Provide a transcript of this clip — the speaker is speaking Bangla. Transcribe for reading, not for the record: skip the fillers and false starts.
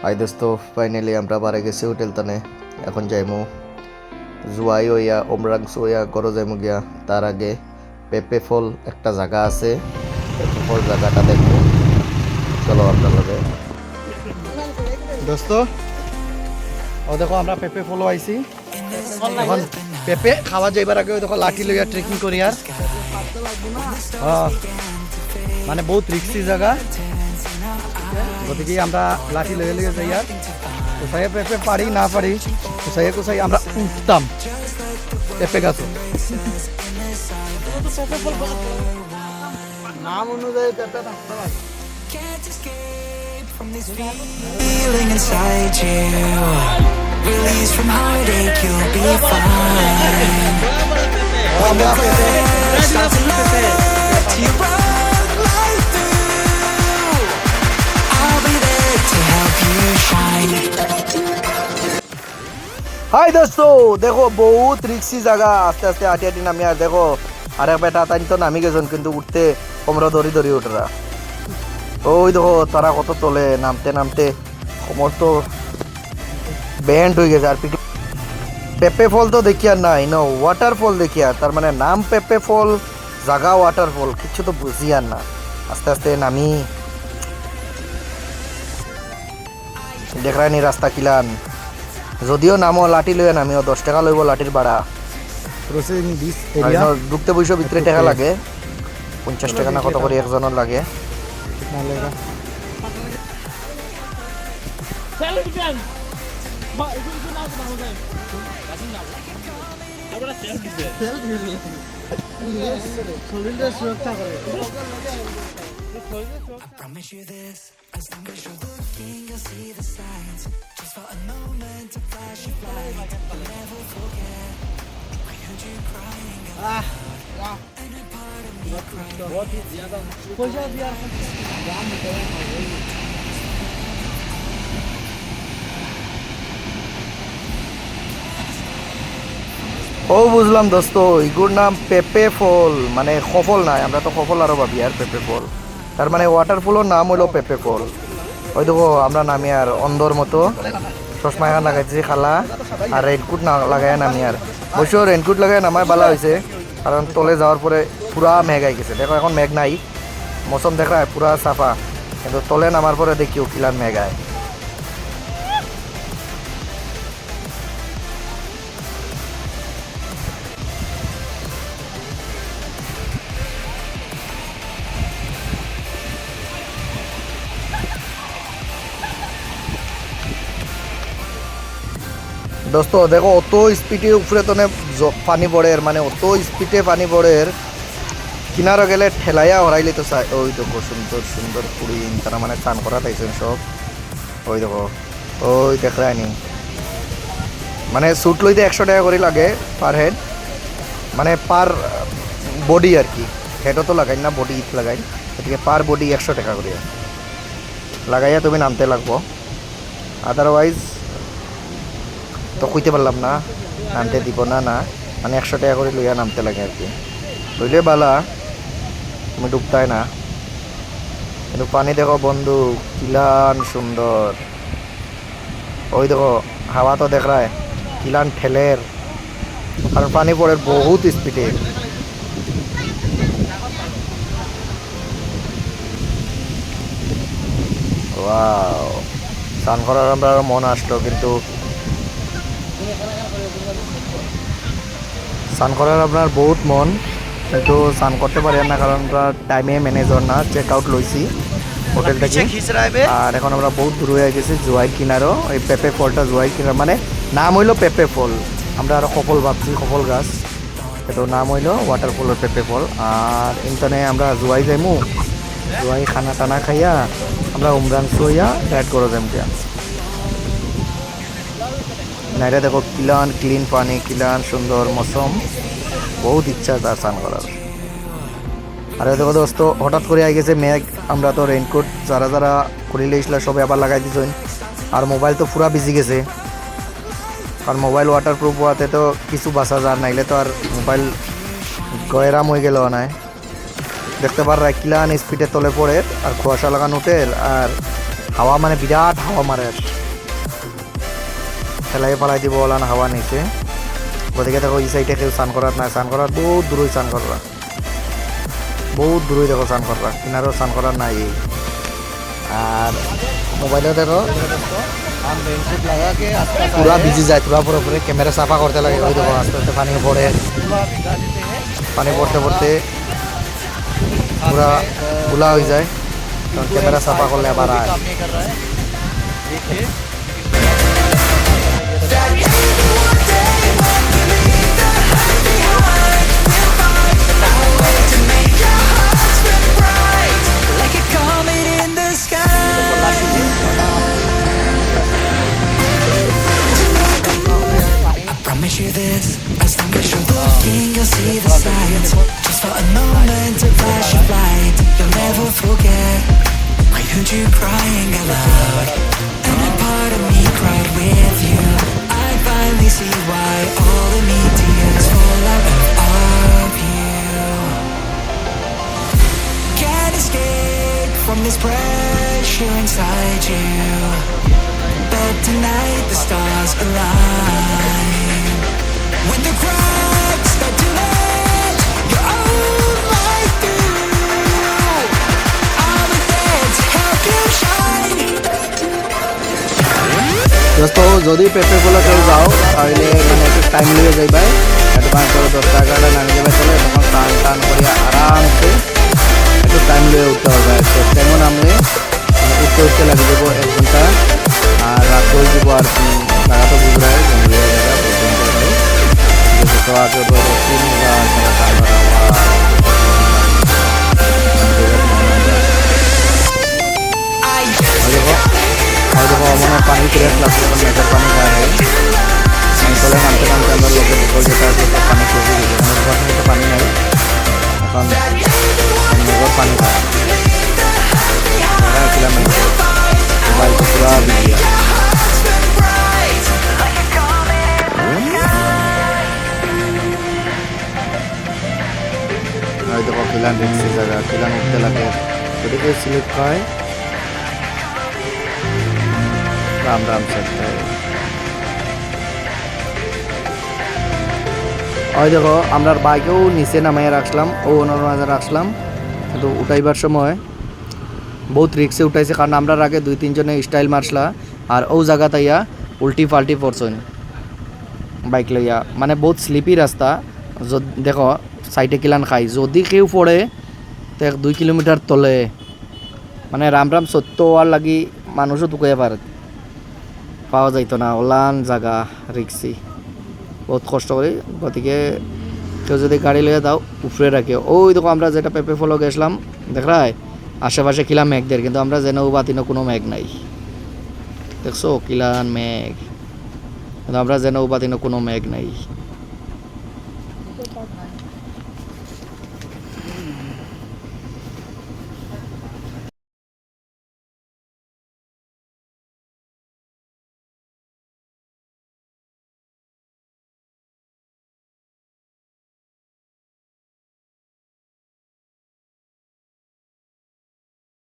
হাই দোস্ত, ফাইনালি আমরা বারে গেছি হোটেল তানে। এখন যাইমু জুয়াই হইয়া ওমরাংস হইয়া গড় যাইমু গিয়া। তার আগে পেপে ফল একটা জায়গা আছে, পেপে ফল জায়গাটা দেখবো। চলো আপনার লগে দোস্ত। ও দেখো আমরা পেপে ফল আইছি। এখন পেপে খাওয়া যাইবার আগে দেখো লাঠি লইয়া ট্রেকিং করি। আর মানে বহুত রিক্সি জায়গা, গতিকে আমরা লাঠি লইয়া লইয়া যাই। আর কোথায় পেঁপে পারি না পারি, কোথায় কোথায় আমরা উঠতাম পেঁপে গাছ। নাম অনুযায়ী পেঁপে Feeling inside you, release from heartache, you'll be fine. When the clouds start to lift you up right through, I'll be there to help you shine. Hi দোস্ত, দেখো বহুত রিক্সি জায়গা। আস্তে আস্তে হাঁটি হাঁটি নামি। আর দেখো আরেক বেটা তাই তো নামি গেছেন, কিন্তু উঠতে তোমরা দড়ি দড়ি উঠরা। ওই দেখো তারা কত তোলে, নামতে নামতে সমস্ত ব্যান্ড হয়ে গেছে। আর পেঁপে ফল তো দেখি আর নাই না, ওয়াটারফল দেখি। আর তার মানে নাম পেঁপে ফল, জাগা ওয়াটারফল, কিছু তো বুঝি আর না। আস্তে আস্তে নামি দেখরানি রাস্তা কিলান। যদিও নামো লাঠি লইয়া নামিও 10 টাকা লইব লাঠির ভাড়া। ঢুকতে বইসো ভিতরে টাকা লাগে 50 টাকা না কত করে একজনের লাগে। I promise you this, as long as you're looking, you'll see the signs. Just for a moment to flash your light, I'll never forget. I heard you crying out loud, and a part of me cried. ও বুঝলাম দোস্ত, এগুর নাম পেঁপে ফল, মানে সফল নাই। আমরা তো সফল আরো ভাবি আর পেঁপে ফল, তার মানে ওয়াটারফলের নাম হইলো পেঁপে ফল। ওই দেখো আমরা নামি আর অন্ধর মতো চশমা এখন লাগাইছি খালা, আর রেনকোট না লাগাই নামি। আর অবশ্য রেনকোট লাগাই নামায় ভালো হয়েছে, কারণ তলে যাওয়ার পরে পুরা মেঘ আই গেছে। দেখো এখন মেঘ নাই, মৌসুম দেখা পুরা সাফা, কিন্তু তলে নামার পরে দেখিও কিলার মেঘ আয়। দোস্ত দেখো অত স্পিডে উপরে তো পানি পড়ে, মানে অত স্পিডে পানি পড়ে, কিনারও গেলে ঠেলাইয়া হরাইলে তো চাই। ওই দেখো সুন্দর সুন্দর কুড়িন, তারা মানে চান করা তাইছেন সব। ওই দেখো ওই দেখায়নি, মানে স্যুট লইতে 100 টাকা করে লাগে পার হেড, মানে পার বডি আর কি। হেডও তো লাগাই না, বডি ইট লাগাই, এদিকে পার বডি 100 টাকা করে লাগাইয়া তুমি নামতে লাগবো। আদারওয়াইজ তো কইতে পারলাম না, নামতে দিব না না, মানে 100 টাকা করে লইয়া নামতে লাগে আর কি। লইলে বালা, তুমি ডুবতাই না। কিন্তু পানি দেখো বন্ধু কিলান সুন্দর। ওই দেখো হাওয়া তো দেখ রায় কিলান ঠেলের, কারণ পানি পড়ে বহুত স্পিডে। ওয়াও, স্নান করার আমরা মন আসলো, কিন্তু স্নান করার আপনার বহুত মন, কিন্তু স্নান করতে পারি না, কারণ আমরা টাইমে ম্যানেজার না, চেক আউট লইছি হোটেল থেকে। আর এখন আমরা বহুত দূর হয়ে গেছি জুয়াই কিনারও। এই পেঁপে ফলটা জুয়াই কিনার, মানে নাম হইলো পেঁপে ফল। আমরা আরও সফল ভাবছি, সফল গাছ, কিন্তু নাম হইলো ওয়াটারফলের পেঁপে ফল। আর ইন্টারনে আমরা জুয়াই যাইমু, জুয়াই খানা টানা খাইয়া আমরা উমরাংস হইয়া ডায়েট করে যাইম গিয়া। নাইটা দেখো কিলান ক্লিন পানি, কিলান সুন্দর মৌসুম, বহুত ইচ্ছা তার স্নান করার। আর দেখো দোস্ত হঠাৎ করে আই গেছে মেঘ। আমরা তো রেইনকোট যারা যারা করে লইছিল সবে আবার লাগাই দিছেন। আর মোবাইল তো পুরা ভিজি গেছে, কারণ মোবাইল ওয়াটার প্রুফ হওয়াতে তো কিছু বাঁচা যার, নাইলে তো আর মোবাইল গয়রাম হয়ে গেল না। দেখতে পার কিলান স্পিডে তলে পড়ে, আর কুয়াশা লাগানো উঠে, আর হাওয়া মানে বিরাট হাওয়া মারে, ঠেলাই পালাই দিব ওলান হাওয়া নিচে। গতিকে দেখো এই সাইডে কেউ স্নান করার নাই, স্নান করার বহুত দূরই স্নান করা, বহুত দূরই দেখো স্নান করা, কিনারও স্নান করার নাই। আর মোবাইলে দেখো পুরা ভিজি যায়, পুরা পুরোপুরি ক্যামেরা সাফা করতে লাগে। ওই দেখো আস্তে আস্তে পানি পড়ে, পানি পড়তে পড়তে পুরা গুলা হয়ে যায়, তখন ক্যামেরা সাফা করলে আবার আয়। like a comet in the sky. I promise you this, as long as you're looking, you'll see the sights. Just for a moment, a flash of light, you'll never forget. I heard you crying aloud, and a part of me cried with you. I finally see why all the meteors fall out of you. Can't escape from this pressure inside you, but tonight the stars align. When the cracks start to let your own light through, I'll be there to help you shine. দোস্ত যদি পেঁপেগুলো কেউ যাও তাহলে মানে একটু টাইম লেগে যাইবে, একটু 5-10 নামে যাবে চলে, তখন টান টান করিয়া আরামসে একটু টাইম লেগে উঠতে হবে। তো তেমন নামলে উঠতে উঠতে লাগে যাবো 1 ঘন্টা, আর রাত হয়ে যাবো আর লাগা তো বুঝরায় জঙ্গলের জায়গা তো আগে মনে পানি ফিরে লাগছে, মেঘের পানি খায় চলে নামতে নামতে আমরা লোকের বিকল যেটা আছে পানি শুরু হয়ে গেছে, অনেক ঘর থেকে পানি নেই, এখন মেঘের পানি খায় মোবাইল তো পুরা ভিডিও। হয়তো খিলান রিক্সি জায়গা, খিলান উঠতে লাগে, যদি কেউ স্লিপ খায় রাম রাম সাথে। ওই দেখো আমরা বাইকেও নিচে নামাইয়া রাখলাম, ও ওনার মাঝে রাখলাম, কিন্তু উঠাইবার সময় বহুত রিক্সে উঠাইছে, কারণ আমরা আগে 2-3 জনে স্টাইল মারসলা, আর ও জায়গা তাইয়া উল্টি পাল্টি পড়ছেন বাইক লইয়া, মানে বহুত স্লিপি রাস্তা। দেখো সাইডে কিলান খাই, যদি কেউ পড়ে তো 2 কিলোমিটার তলে, মানে রাম রাম সত্য আর লাগি মানুষও তুকাইয়া পারে পাওয়া যাইতো না, ওলান জায়গা রিক্সি, বহুত কষ্ট করি। গতিকে কেউ যদি গাড়ি লইয়া দাও উপরে রাখে। ওই দেখো আমরা যেটা পেঁপে ফলো গেছিলাম দেখলাই আশেপাশে কিলা মেঘদের, কিন্তু আমরা যেন বাতিনো কোনো মেঘ নাই, দেখছো কিলান মেঘ, কিন্তু আমরা যেন বাতিনো কোনো মেঘ নাই।